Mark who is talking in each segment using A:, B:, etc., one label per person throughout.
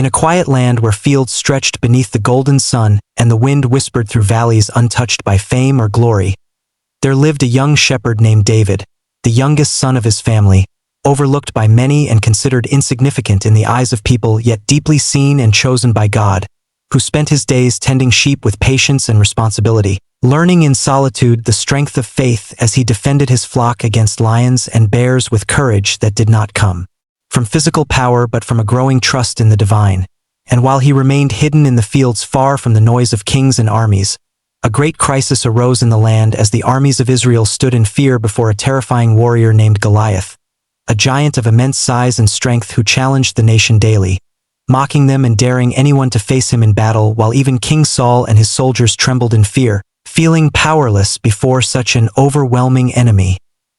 A: In a quiet land where fields stretched beneath the golden sun and the wind whispered through valleys untouched by fame or glory, there lived a young shepherd named David, the youngest son of his family, overlooked by many and considered insignificant in the eyes of people, yet deeply seen and chosen by God, who spent his days tending sheep with patience and responsibility, learning in solitude the strength of faith as he defended his flock against lions and bears with courage that did not come from physical power but from a growing trust in the divine. And while he remained hidden in the fields far from the noise of kings and armies, a great crisis arose in the land as the armies of Israel stood in fear before a terrifying warrior named Goliath, a giant of immense size and strength who challenged the nation daily, mocking them and daring anyone to face him in battle, while even King Saul and his soldiers trembled in fear, feeling powerless before such an overwhelming enemy,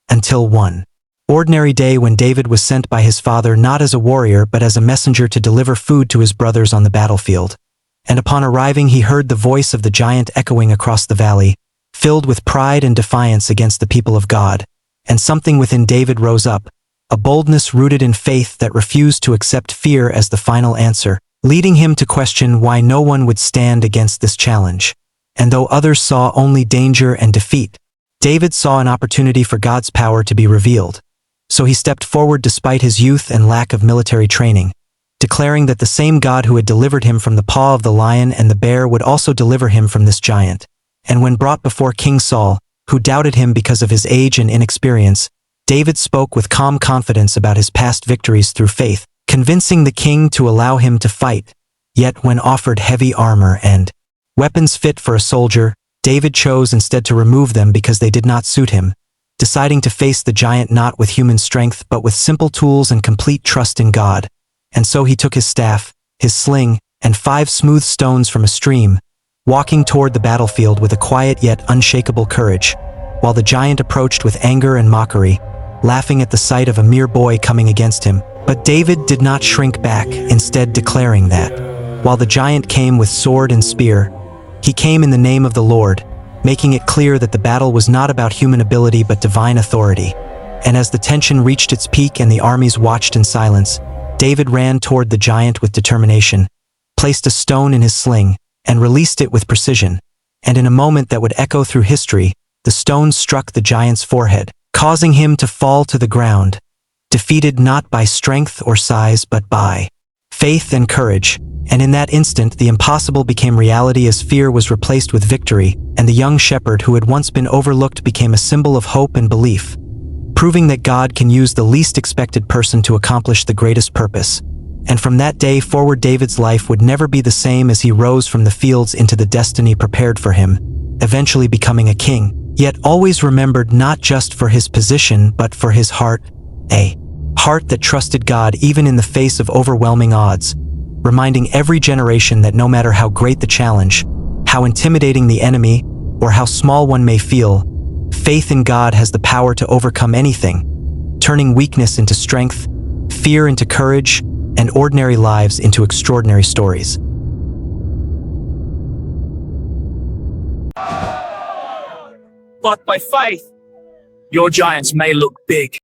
A: until one ordinary day when David was sent by his father not as a warrior but as a messenger to deliver food to his brothers on the battlefield. And upon arriving he heard the voice of the giant echoing across the valley, filled with pride and defiance against the people of God. And something within David rose up, a boldness rooted in faith that refused to accept fear as the final answer, leading him to question why no one would stand against this challenge. And though others saw only danger and defeat, David saw an opportunity for God's power to be revealed. So he stepped forward despite his youth and lack of military training, declaring that the same God who had delivered him from the paw of the lion and the bear would also deliver him from this giant. And when brought before King Saul, who doubted him because of his age and inexperience, David spoke with calm confidence about his past victories through faith, convincing the king to allow him to fight. Yet when offered heavy armor and weapons fit for a soldier, David chose instead to remove them because they did not suit him, deciding to face the giant not with human strength but with simple tools and complete trust in God. And so he took his staff, his sling, and 5 smooth stones from a stream, walking toward the battlefield with a quiet yet unshakable courage, while the giant approached with anger and mockery, laughing at the sight of a mere boy coming against him. But David did not shrink back, instead declaring that, while the giant came with sword and spear, he came in the name of the Lord, making it clear that the battle was not about human ability but divine authority. And as the tension reached its peak and the armies watched in silence, David ran toward the giant with determination, placed a stone in his sling, and released it with precision. And in a moment that would echo through history, the stone struck the giant's forehead, causing him to fall to the ground, defeated not by strength or size but by faith and courage. And in that instant the impossible became reality as fear was replaced with victory, and the young shepherd who had once been overlooked became a symbol of hope and belief, proving that God can use the least expected person to accomplish the greatest purpose. And from that day forward David's life would never be the same as he rose from the fields into the destiny prepared for him, eventually becoming a king, yet always remembered not just for his position but for his heart, a heart that trusted God even in the face of overwhelming odds, reminding every generation that no matter how great the challenge, how intimidating the enemy, or how small one may feel, faith in God has the power to overcome anything, turning weakness into strength, fear into courage, and ordinary lives into extraordinary stories.
B: But by faith, your giants may look big,